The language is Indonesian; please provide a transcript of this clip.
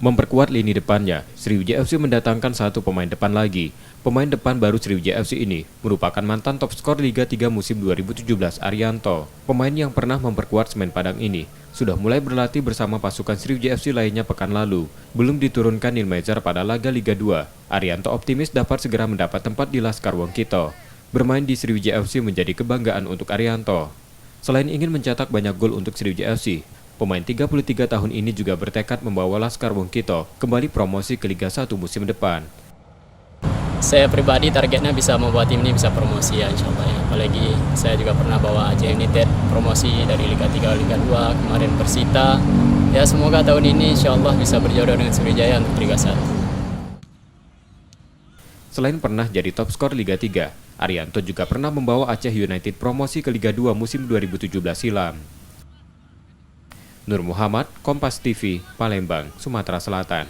Memperkuat lini depannya, Sriwijaya FC mendatangkan satu pemain depan lagi. Pemain depan baru Sriwijaya FC ini merupakan mantan top skor Liga 3 musim 2017 Arianto. Pemain yang pernah memperkuat Semen Padang ini sudah mulai berlatih bersama pasukan Sriwijaya FC lainnya pekan lalu. Belum diturunkan Nilmezer pada laga Liga 2. Arianto optimis dapat segera mendapat tempat di Laskar Wongkito. Bermain di Sriwijaya FC menjadi kebanggaan untuk Arianto. Selain ingin mencetak banyak gol untuk Sriwijaya FC, pemain 33 tahun ini juga bertekad membawa Laskar Wongkito kembali promosi ke Liga 1 musim depan. Saya pribadi targetnya bisa membuat tim ini bisa promosi ya, insya Allah ya. Apalagi saya juga pernah bawa Aceh United promosi dari Liga 3 ke Liga 2, kemarin Persita. Ya semoga tahun ini insya Allah bisa berjodoh dengan Sriwijaya untuk Liga 1. Selain pernah jadi top skor Liga 3, Arianto juga pernah membawa Aceh United promosi ke Liga 2 musim 2017 silam. Nur Muhammad, Kompas TV, Palembang, Sumatera Selatan.